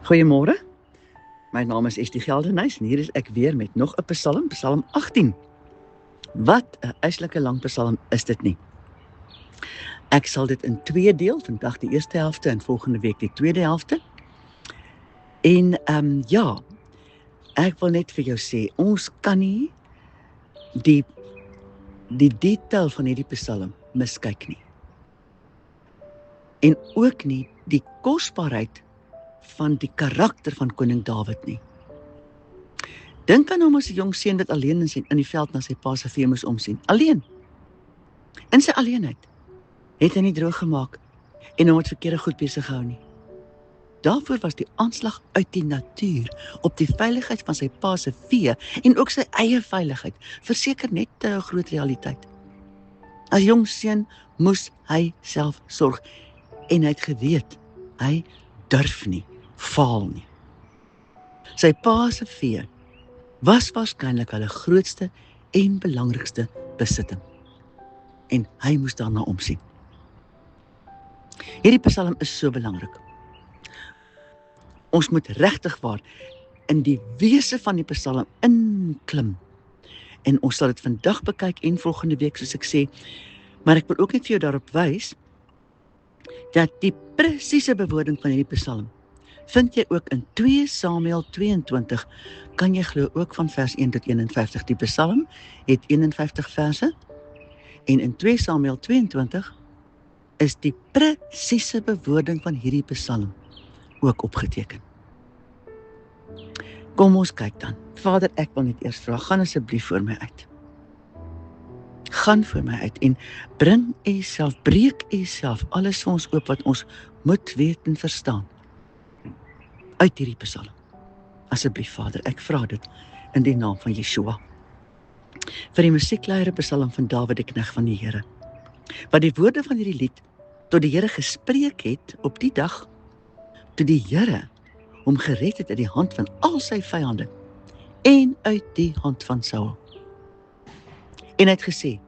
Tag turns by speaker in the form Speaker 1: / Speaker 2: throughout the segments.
Speaker 1: Goeiemôre, my naam is Estie Geldenhuys en hier is ek weer met nog 'n Psalm, Psalm 18. Wat 'n eislike lang Psalm is dit nie. Ek sal dit in 2 deel, vandag die eerste helfte en volgende week die tweede helfte. En ja, ek wil net vir jou sê, ons kan nie die detail van hierdie Psalm miskyk nie. En ook nie die kosbaarheid van die karakter van koning Dawid nie. Dink aan hom as 'n jong seun wat alleen in die veld na sy pa se vee moes omsien. Alleen. In sy alleenheid het hy nie droog gemaak en hom met verkeerde goed besig gehou nie. Daarvoor was die aanslag uit die natuur op die veiligheid van sy pa se vee en ook sy eie veiligheid verseker net 'n groot realiteit. As jong seun moes hy self sorg en hy het geweet, hy durf nie, faal nie. Sy pa se vee was waarskynlik hulle grootste en belangrikste besitting. En hy moes daarna omsien. Hierdie Psalm is so belangrik. Ons moet regtig waar in die wese van die Psalm inklim. En ons sal dit vandag bekyk en volgende week soos ek sê, maar ek wil ook net vir jou daarop wys dat die presiese bewoording van hierdie Psalm vind jy ook in 2 Samuel 22, kan jy glo ook van vers 1 tot 51. Die Psalm het 51 verse en in 2 Samuel 22 is die presiese bewoording van hierdie Psalm ook opgeteken. Kom ons kyk dan. Vader, ek wil net eers vra, gaan asseblief voor my uit. Gaan voor my uit en bring u self, breek u self alles vir ons oop wat ons moet weet en verstaan. Uit hierdie Psalm. Asseblief Vader, ek vra dit in die naam van Yeshua. Vir die musiekleier Psalm van Dawid die knegt van die Here. Wat die woorde van hierdie lied tot die Here gespreek het op die dag toe die Here hom gered het uit die hand van al sy vyande en uit die hand van Saul. En hy het gesê,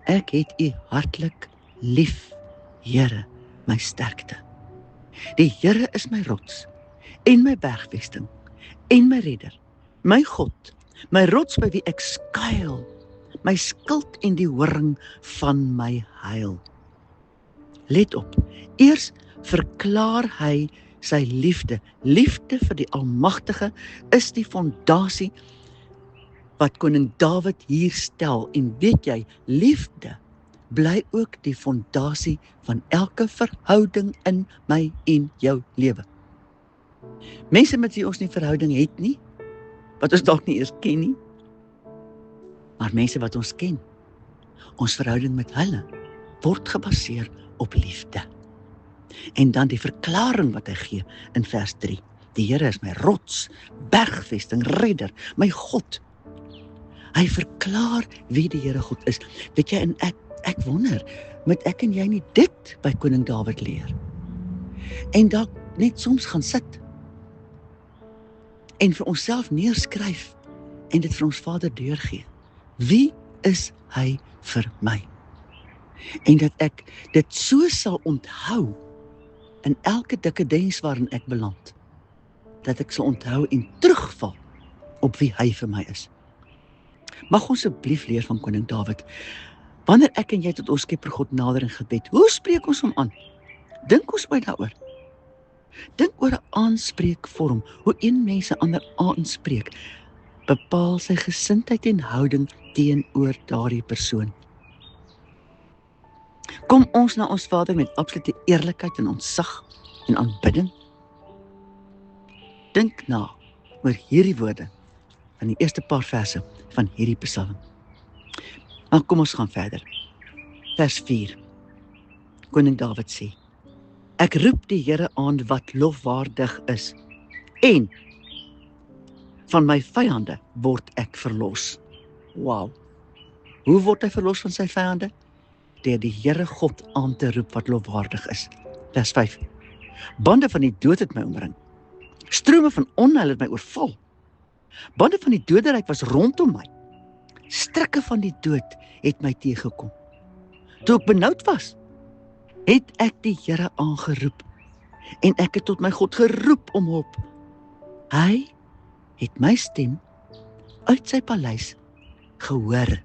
Speaker 1: ek het u hartlik lief, Here, my sterkte. Die Here is my rots en my bergvesting en my redder, my God, my rots by wie ek skuil, my skild en die horing van my heil. Let op, eers verklaar hy sy liefde. Liefde vir die Almagtige is die fondasie wat koning Dawid hier stel. En weet jy, liefde bly ook die fondasie van elke verhouding in my en jou lewe. Mense met wie ons nie verhouding het nie, wat ons dalk nie eers ken nie, maar mense wat ons ken, ons verhouding met hulle word gebaseer op liefde. En dan die verklaring wat hy gee in vers 3. Die Here is my rots, bergvesting, redder, my God. Hy verklaar wie die Here God is. Weet jy, en ek wonder, moet ek en jy nie dit by koning Dawid leer? En dalk net soms gaan sit en vir onsself neerskryf en dit vir ons Vader deurgee. Wie is hy vir my? En dat ek dit so sal onthou in elke dekadens waarin ek beland, dat ek sal onthou en terugval op wie hy vir my is. Mag ons asseblief leer van koning Dawid. Wanneer ek en jy tot ons Skepper God nader in gebed, hoe spreek ons hom aan? Dink ons ooit daaroor? Dink oor 'n aanspreekvorm, hoe een mens 'n ander aanspreek, bepaal sy gesindheid en houding teenoor daardie persoon. Kom ons na ons Vader met absolute eerlikheid en ontzag en aanbidding. Dink na oor hierdie woorde van die eerste paar verse van hierdie Psalm. Maar kom ons gaan verder. Vers 4. Koning Dawid sê, ek roep die Here aan wat lofwaardig is en van my vyande word ek verlos. Wow. Hoe word hy verlos van sy vyande? Deur die Here God aan te roep wat lofwaardig is. Vers 5. Bande van die dood het my omring. Strome van onheil het my oorval. Bande van die doderyk was rondom my. Strikke van die dood het my teëgekom. Toe ek benoud was, het ek die Here aangeroep en ek het tot my God geroep om hulp. Hy het my stem uit sy paleis gehoor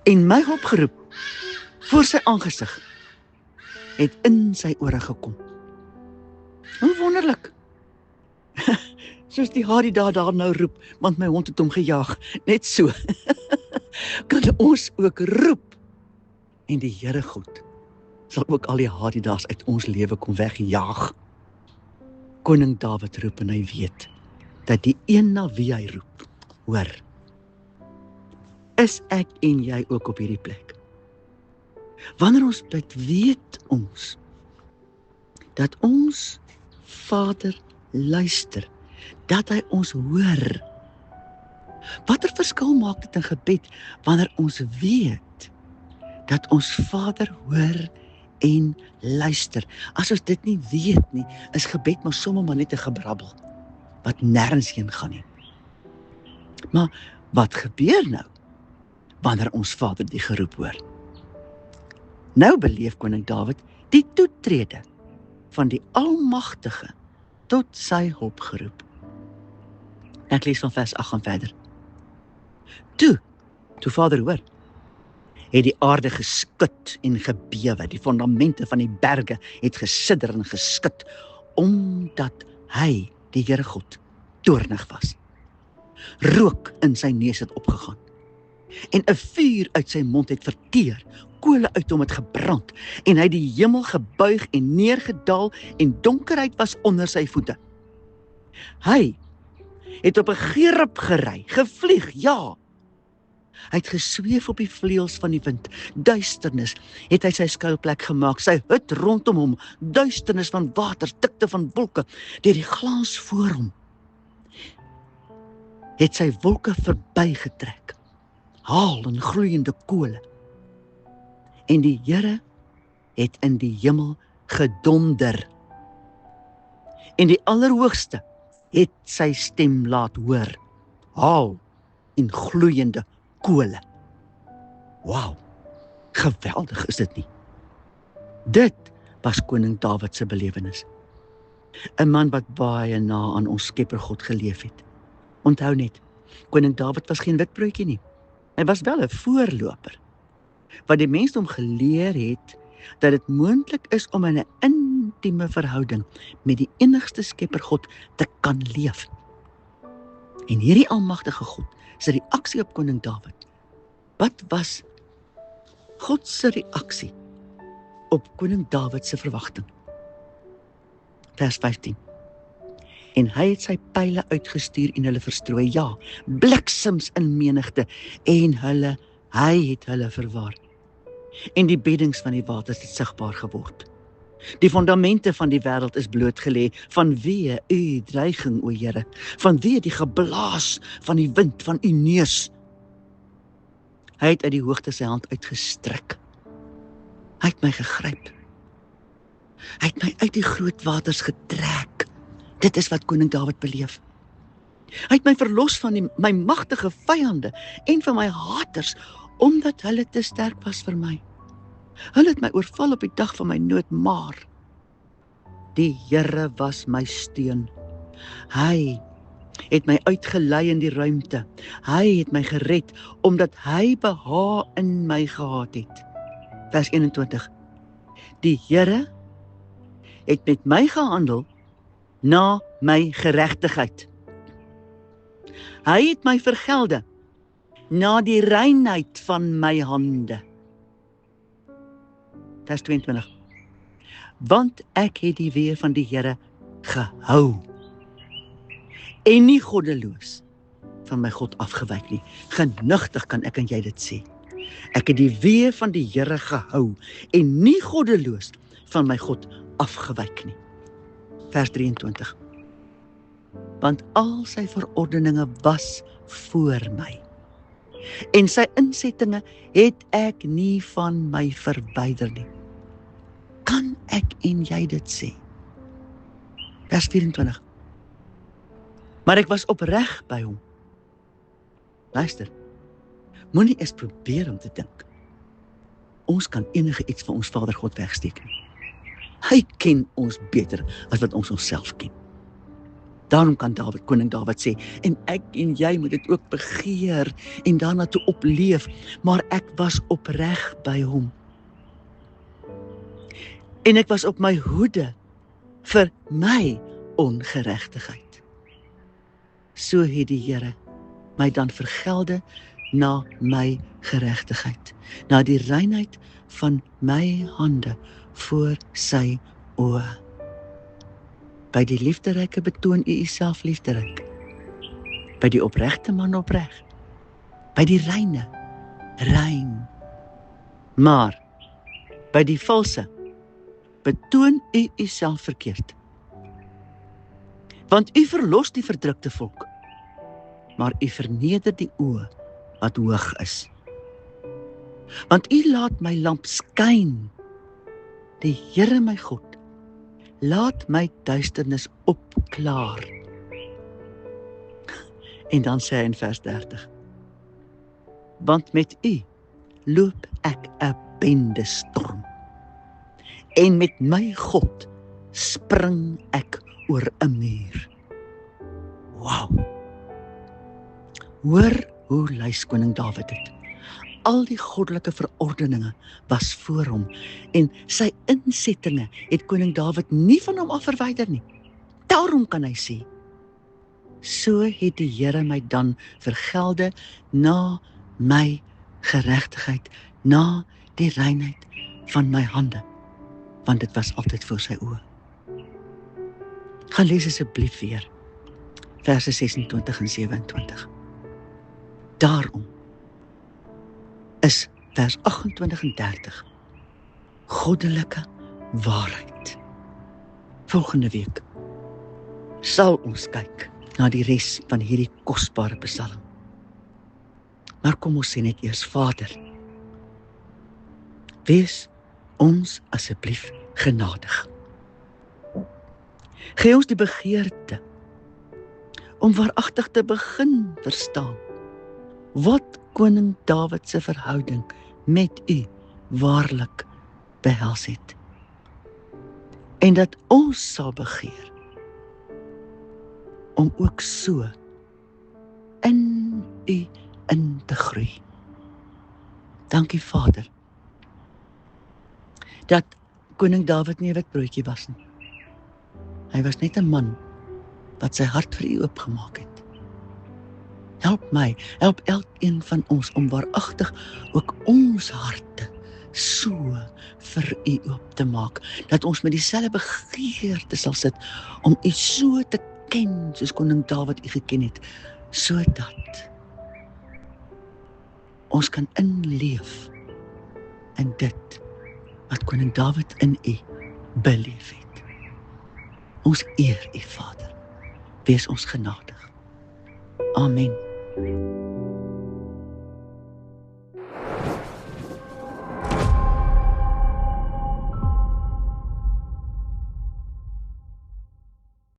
Speaker 1: en my hulp geroep voor sy aangesig het in sy ore gekom. Hoe wonderlik. Soos die Hadie daar nou roep, want my hond het hom gejaag, net so. Kan ons ook roep en die Here God sal ook al die Hadida's uit ons lewe kom wegjaag. Koning Dawid roep en hy weet dat die een na wie hy roep, hoor. Is ek en jy ook op hierdie plek? Wanneer ons bid, weet ons dat ons Vader luister, dat hy ons hoor. Watter verskil maak dit in gebed wanneer ons weet dat ons Vader hoor en luister? As ons dit nie weet nie, is gebed maar sommer maar net 'n gebrabbel wat nêrens heen gaan nie. Maar wat gebeur nou wanneer ons Vader die geroep hoor? Nou beleef koning Dawid die toetrede van die Almagtige tot sy hulp geroep. Ek lees van vers 8 en verder. Toe Vader hoor, het die aarde geskud en gebewe, die fondamente van die berge het gesidder en geskud, omdat hy, die Here God, toornig was. Rook in sy neus het opgegaan, en 'n vuur uit sy mond het verteer, kole uit hom het gebrand, en hy die hemel gebuig en neergedaal, en donkerheid was onder sy voete. Hy het op 'n gerub gery, gevlieg, ja. Hy het gesweef op die vleuels van die wind, duisternis het hy sy skuilplek gemaak, sy hut rondom hom, duisternis van waters, dikte van wolke, deur die glans voor hom, het sy wolke verbygetrek, haal en gloeiende kole, en die Here het in die hemel gedonder, en die Allerhoogste het sy stem laat hoor, haal en gloeiende kole. Wow, geweldig is dit nie? Dit was koning Dawid se belewenis. 'n man wat baie na aan ons Skepper God geleef het. Onthou net, koning Dawid was geen witbroodjie nie. Hy was wel 'n voorloper, wat die mensdom geleer het dat dit moontlik is om in 'n intieme verhouding met die enigste Skepper God te kan leef. En hierdie almagtige God se reaksie op koning Dawid, wat was God se reaksie op koning Dawid se verwagting? Vers 15. En hy het sy pyle uitgestuur en hulle verstrooi, ja, bliksems in menigte, en hy het hulle verwaar. En die beddings van die waters het sigbaar geword. Die fondamente van die wêreld is blootgelê, vanweë u dreiging, o Here, vanweë die geblaas van die wind van u neus. Hy het uit die hoogte sy hand uitgestrek. Hy het my gegryp. Hy het my uit die groot waters getrek. Dit is wat koning Dawid beleef. Hy het my verlos van my magtige vyande en van my haters, omdat hulle te sterk was vir my. Hulle het my oorval op die dag van my nood, maar die Here was my steun. Hy het my uitgelei in die ruimte. Hy het my gered, omdat hy behaag in my gehad het. Vers 21. Die Here het met my gehandel na my geregtigheid. Hy het my vergelde na die reinheid van my hande. Vers 22. Want ek het die weë van die Here gehou, en nie goddeloos van my God afgewyk nie. Genigtig kan ek en jy dit sê. Ek het die weë van die Here gehou, en nie goddeloos van my God afgewyk nie. Vers 23. Want al sy verordeninge was voor my, en sy insettinge het ek nie van my verwyder nie. Kan ek en jy dit sê? Vers 24. Maar ek was opreg by hom. Luister, moenie eens probeer om te dink ons kan enige iets van ons Vader God wegsteek nie. Hy ken ons beter as wat ons onsself ken. Daarom kan koning Dawid sê, en ek en jy moet dit ook begeer en daarna toe opleef, maar ek was opreg by hom. En ek was op my hoede vir my ongeregtigheid. So het die Here my dan vergelde na my geregtigheid, na die reinheid van my hande voor sy oë. By die liefderyke betoon u uself liefderyk, by die opregte man opreg, by die reine, rein. Maar by die valse betoon u uself verkeerd. Want u verlos die verdrukte volk, maar u verneder die oë wat hoog is. Want u laat my lamp skyn, die Here my God, laat my duisternis opklaar. En dan sê hy in vers 30, want met u loop ek 'n bendestorm, en met my God spring ek oor 'n muur. Wow! Hoor hoe lys koning Dawid dit. Al die goddelike verordeninge was voor hom, en sy insettinge het koning Dawid nie van hom af verwyder nie. Daarom kan hy sê, so het die Here my dan vergelde na my geregtigheid, na die reinheid van my hande, want dit was altyd voor sy oë. Gaan lees asseblief weer, verse 26 en 27. Daarom is vers 28 en 30 goddelike waarheid. Volgende week sal ons kyk na die res van hierdie kosbare psalm. Maar kom ons sê net eers, Vader, wees ons asseblief genadig. Gee ons die begeerte om waaragtig te begin verstaan wat koning Dawid se verhouding met u waarlik behels het. En dat ons sal begeer om ook so in u in te groei. Dankie Vader, dat koning Dawid nie 'n witbroodjie was nie. Hy was net 'n man wat sy hart vir u oopgemaak het. Help my, help elkeen van ons om waaragtig ook ons harte so vir u oop te maak, dat ons met dieselfde begeerte sal sit om u so te ken soos koning Dawid u geken het, sodat ons kan inleef in dit wat koning Dawid in u beleef het. Ons eer u Vader, wees ons genadig. Amen.